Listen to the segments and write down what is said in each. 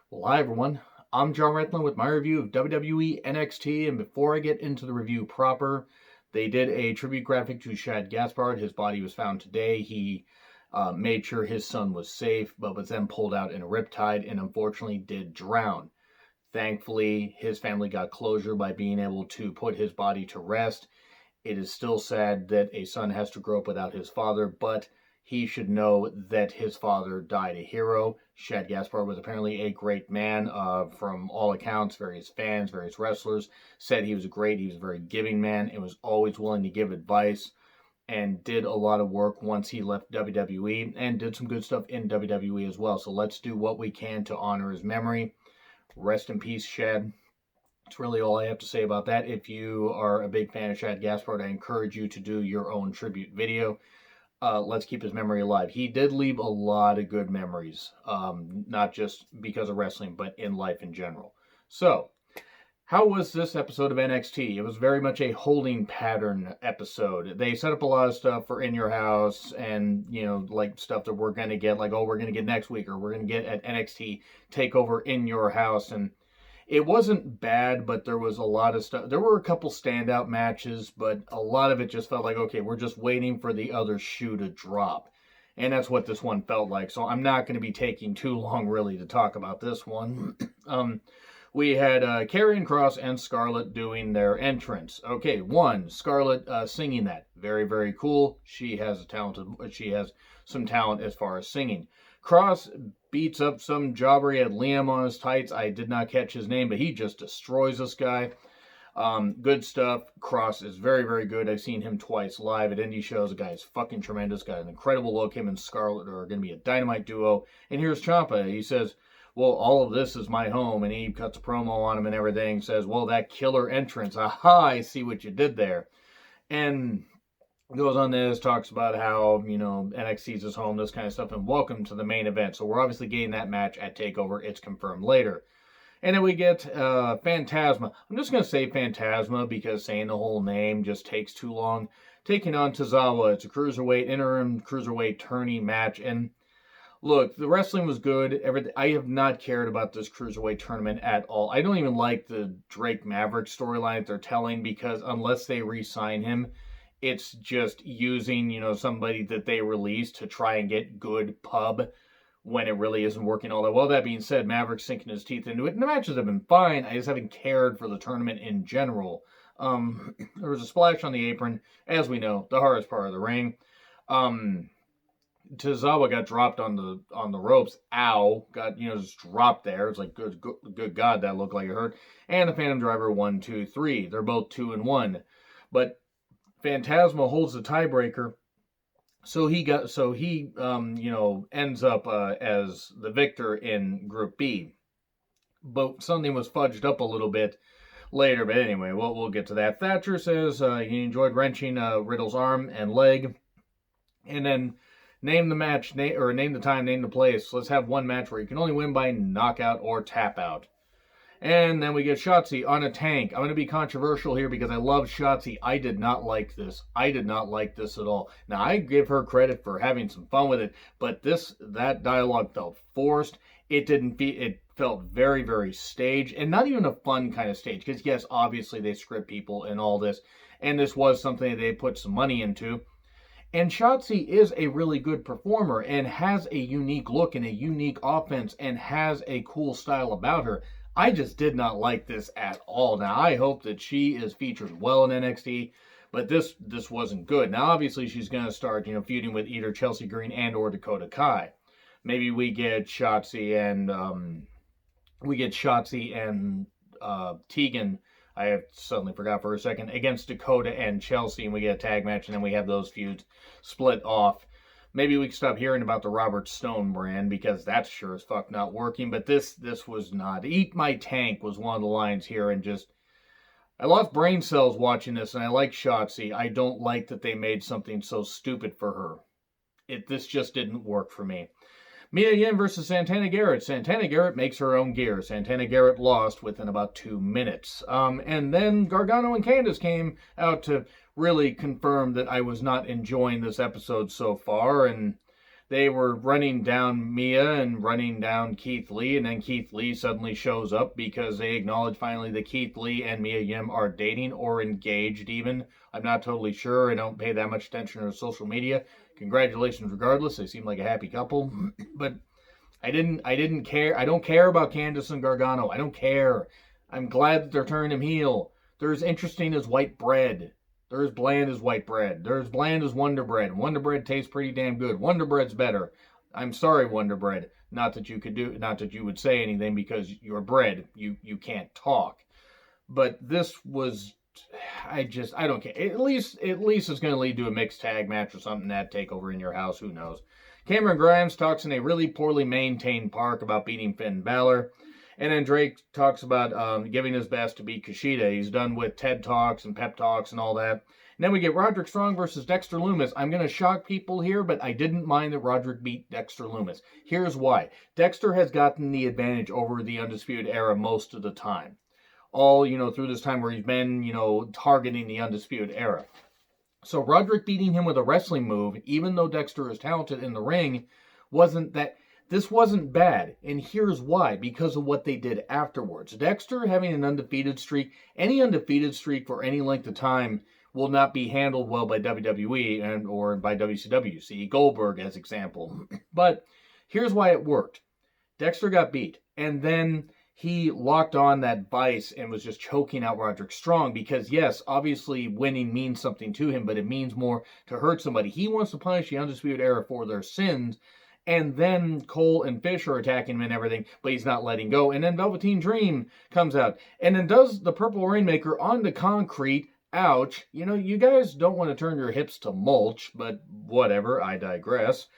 Well, hi everyone. I'm John Redland with my review of WWE NXT, and before I get into the review proper, they did a tribute graphic to Shad Gaspard. His body was found today. He made sure his son was safe, but was then pulled out in a riptide and unfortunately did drown. Thankfully, his family got closure by being able to put his body to rest. It is still sad that a son has to grow up without his father, but he should know that his father died a hero. Shad Gaspard was apparently a great man. From all accounts, various fans, various wrestlers said he was he was a very giving man and was always willing to give advice and did a lot of work once he left WWE and did some good stuff in WWE as well. So let's do what we can to honor his memory. Rest in peace, Shad. That's really all I have to say about that. If you are a big fan of Shad Gaspard, I encourage you to do your own tribute video. Let's keep his memory alive. He did leave a lot of good memories, not just because of wrestling, but in life in general. So, how was this episode of NXT? It was very much a holding pattern episode. They set up a lot of stuff for In Your House and, like stuff that we're going to get, like, we're going to get next week, or we're going to get at NXT TakeOver In Your House, and it wasn't bad, but there was a lot of stuff. There were a couple standout matches, but a lot of it just felt like, okay, we're just waiting for the other shoe to drop. And that's what this one felt like. So I'm not going to be taking too long, really, to talk about this one. We had Karrion Kross and Scarlett doing their entrance. Okay, Scarlett singing that. Very, very cool. She has some talent as far as singing. Kross beats up some jobber. He had Liam on his tights. I did not catch his name, but he just destroys this guy. Good stuff. Kross is very, very good. I've seen him twice live at indie shows. The guy is fucking tremendous. Got an incredible look. Him and Scarlett are going to be a dynamite duo. And here's Ciampa. He says, well, all of this is my home. And he cuts a promo on him and everything. Says, well, that killer entrance. Aha, I see what you did there. And goes on this, talks about how, NXT's his home, this kind of stuff, and welcome to the main event. So we're obviously getting that match at TakeOver. It's confirmed later. And then we get Phantasma. I'm just going to say Phantasma because saying the whole name just takes too long. Taking on Tozawa. It's a interim cruiserweight tourney match. And look, the wrestling was good. I have not cared about this cruiserweight tournament at all. I don't even like the Drake Maverick storyline that they're telling because unless they re-sign him, it's just using, somebody that they released to try and get good pub when it really isn't working all that well. That being said, Maverick's sinking his teeth into it, and the matches have been fine. I just haven't cared for the tournament in general. There was a splash on the apron, as we know, the hardest part of the ring. Tozawa got dropped on the ropes. Ow! Got just dropped there. It's like good God, that looked like it hurt. And the Phantom Driver 1, 2, 3. They're both 2-1, but Phantasma holds the tiebreaker, so he ends up as the victor in Group B. But something was fudged up a little bit later. But anyway, we'll get to that. Thatcher says he enjoyed wrenching Riddle's arm and leg, and then name the match, name the time, name the place. Let's have one match where you can only win by knockout or tap out. And then we get Shotzi on a tank. I'm going to be controversial here because I love Shotzi. I did not like this. I did not like this at all. Now, I give her credit for having some fun with it, but that dialogue felt forced. It felt very, very staged, and not even a fun kind of stage. Because, yes, obviously they script people and all this, and this was something they put some money into. And Shotzi is a really good performer and has a unique look and a unique offense and has a cool style about her. I just did not like this at all. Now, I hope that she is featured well in NXT, but this wasn't good. Now, obviously, she's going to start, feuding with either Chelsea Green and or Dakota Kai. Maybe we get Shotzi and Tegan. I have suddenly forgot for a second, against Dakota and Chelsea, and we get a tag match, and then we have those feuds split off. Maybe we can stop hearing about the Robert Stone brand because that's sure as fuck not working. But this was not. Eat my tank was one of the lines here, and just I lost brain cells watching this, and I like Shotzi. I don't like that they made something so stupid for her. This just didn't work for me. Mia Yim versus Santana Garrett. Santana Garrett makes her own gear. Santana Garrett lost within about 2 minutes. And then Gargano and Candice came out to really confirm that I was not enjoying this episode so far, and They were running down Mia and running down Keith Lee, and then Keith Lee suddenly shows up because they acknowledge finally that Keith Lee and Mia Yim are dating or engaged even. I'm not totally sure. I don't pay that much attention to social media. Congratulations regardless. They seem like a happy couple. But I didn't care. I don't care about Candice and Gargano. I don't care. I'm glad that they're turning him heel. They're as interesting as white bread. They're as bland as white bread. They're as bland as Wonder Bread. Wonder Bread tastes pretty damn good. Wonder Bread's better. I'm sorry, Wonder Bread. Not that you would say anything because you're bread. You can't talk. But this was, I don't care. At least it's going to lead to a mixed tag match or something, that takeover in your house. Who knows? Cameron Grimes talks in a really poorly maintained park about beating Finn Balor. And then Drake talks about giving his best to beat Kushida. He's done with TED Talks and pep talks and all that. And then we get Roderick Strong versus Dexter Lumis. I'm going to shock people here, but I didn't mind that Roderick beat Dexter Lumis. Here's why. Dexter has gotten the advantage over the Undisputed Era most of the time. All, through this time where he's been, targeting the Undisputed Era. So Roderick beating him with a wrestling move, even though Dexter is talented in the ring, this wasn't bad, and here's why, because of what they did afterwards. Dexter having an undefeated streak, any undefeated streak for any length of time will not be handled well by WWE or by WCW. See Goldberg as example. But here's why it worked. Dexter got beat, and then he locked on that vice and was just choking out Roderick Strong because, yes, obviously winning means something to him, but it means more to hurt somebody. He wants to punish the Undisputed Era for their sins. And then Cole and Fish are attacking him and everything, but he's not letting go. And then Velveteen Dream comes out and then does the Purple Rainmaker on the concrete. Ouch. You guys don't want to turn your hips to mulch, but whatever, I digress.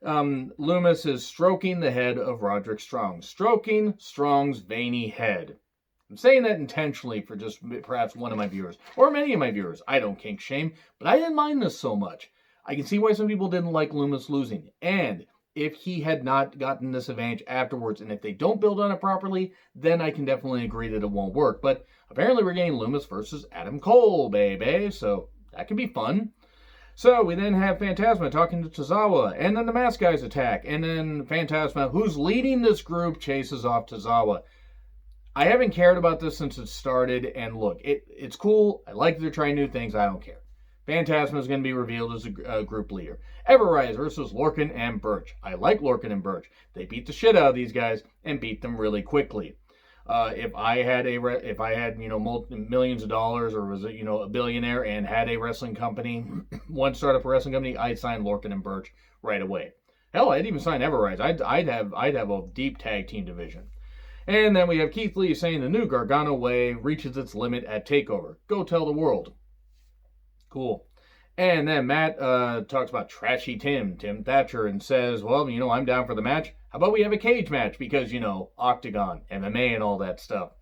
Lumis is stroking the head of Roderick Strong. Stroking Strong's veiny head. I'm saying that intentionally for just perhaps one of my viewers, or many of my viewers. I don't kink shame, but I didn't mind this so much. I can see why some people didn't like Lumis losing. And if he had not gotten this advantage afterwards, and if they don't build on it properly, then I can definitely agree that it won't work. But apparently we're getting Lumis versus Adam Cole, baby, so that could be fun. So we then have Phantasma talking to Tozawa, and then the Mask Guys attack, and then Phantasma, who's leading this group, chases off Tozawa. I haven't cared about this since it started, and look, it's cool. I like that they're trying new things. I don't care. Phantasma is going to be revealed as a group leader. Everrise versus Lorcan and Birch. I like Lorcan and Birch. They beat the shit out of these guys and beat them really quickly. If I had millions of dollars or was a billionaire and had a wrestling company, one startup wrestling company, I'd sign Lorcan and Birch right away. Hell, I'd even sign Everrise. I'd have a deep tag team division. And then we have Keith Lee saying the new Gargano way reaches its limit at TakeOver. Go tell the world. Cool. And then Matt talks about Trashy Tim Thatcher, and says, well, I'm down for the match. How about we have a cage match? Because, Octagon, MMA, and all that stuff.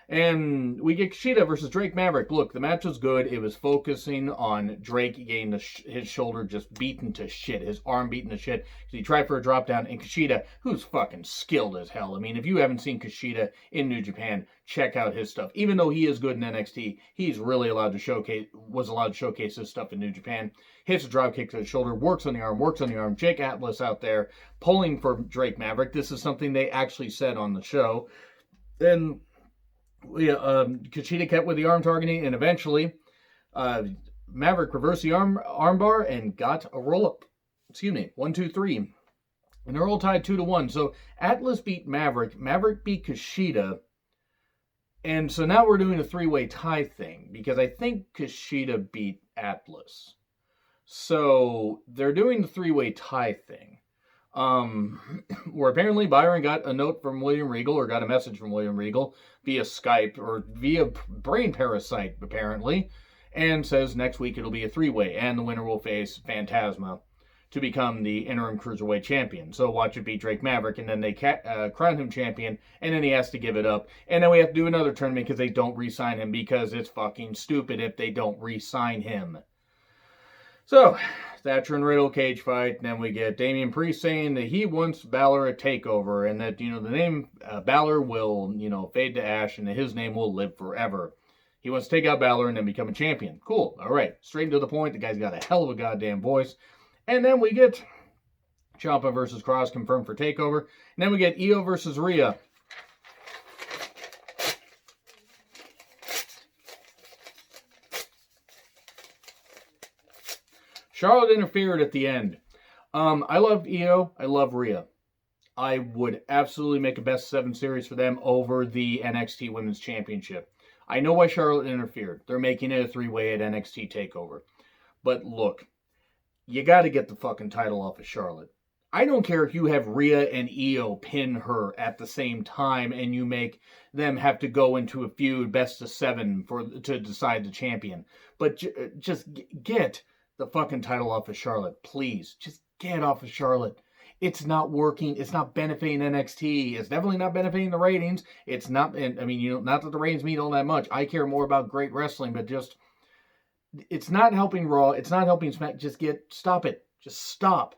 And we get Kushida versus Drake Maverick. Look, the match was good. It was focusing on Drake getting his shoulder just beaten to shit, his arm beaten to shit. He tried for a drop down, and Kushida, who's fucking skilled as hell. I mean, if you haven't seen Kushida in New Japan, check out his stuff. Even though he is good in NXT, he's really was allowed to showcase his stuff in New Japan. Hits a drop kick to the shoulder, works on the arm. Jake Atlas out there pulling for Drake Maverick. This is something they actually said on the show. Then Kushida kept with the arm targeting, and eventually Maverick reversed the armbar and got a roll up. 1, 2, 3. And they're all tied 2-1. So Atlas beat Maverick. Maverick beat Kushida. And so now we're doing a 3-way tie thing because I think Kushida beat Atlas. So they're doing the 3-way tie thing. Where apparently Byron got a note from William Regal, or got a message from William Regal via Skype or via brain parasite, apparently, and says next week it'll be a 3-way, and the winner will face Phantasma to become the interim Cruiserweight champion. So watch it beat Drake Maverick, and then they crown him champion, and then he has to give it up, and then we have to do another tournament because they don't re-sign him, because it's fucking stupid if they don't re-sign him. So, Thatcher and Riddle cage fight, and then we get Damian Priest saying that he wants Balor at TakeOver, and that, the name Balor will, fade to ash, and that his name will live forever. He wants to take out Balor and then become a champion. Cool, alright, straight to the point, the guy's got a hell of a goddamn voice. And then we get Ciampa versus Cross confirmed for TakeOver. And then we get Io versus Rhea. Charlotte interfered at the end. I love Io. I love Rhea. I would absolutely make a best 7 series for them over the NXT Women's Championship. I know why Charlotte interfered. They're making it a 3-way at NXT TakeOver. But look, you got to get the fucking title off of Charlotte. I don't care if you have Rhea and Io pin her at the same time and you make them have to go into a feud best of 7 to decide the champion. But just get the fucking title off of Charlotte, please. Just get off of Charlotte. It's not working. It's not benefiting NXT. It's definitely not benefiting the ratings. It's not, I mean, not that the ratings mean all that much. I care more about great wrestling, but just, it's not helping Raw. It's not helping Smack. Stop it. Just stop.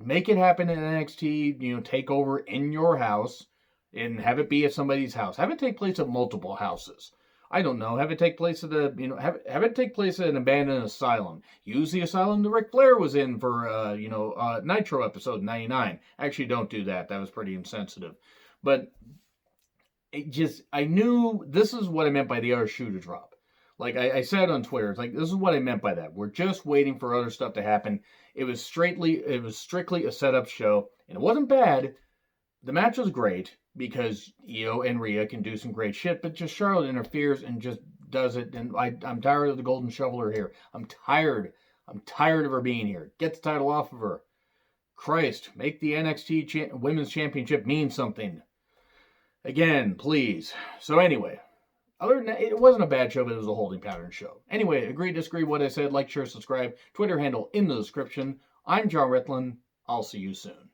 Make it happen in NXT, take over in your house and have it be at somebody's house. Have it take place at multiple houses. I don't know. Have it take place at have it take place at an abandoned asylum. Use the asylum that Ric Flair was in for, Nitro episode 99. Actually, don't do that. That was pretty insensitive. But I knew this is what I meant by the other shoe to drop. Like I said on Twitter, it's like, this is what I meant by that. We're just waiting for other stuff to happen. It was strictly a setup show, and it wasn't bad. The match was great because Io and Rhea can do some great shit, but just Charlotte interferes and just does it. And I'm tired of the golden shoveler here. I'm tired of her being here. Get the title off of her. Christ, make the NXT Women's Championship mean something. Again, please. So anyway, other than that, it wasn't a bad show, but it was a holding pattern show. Anyway, agree, disagree what I said, like, share, subscribe. Twitter handle in the description. I'm John Ritlin. I'll see you soon.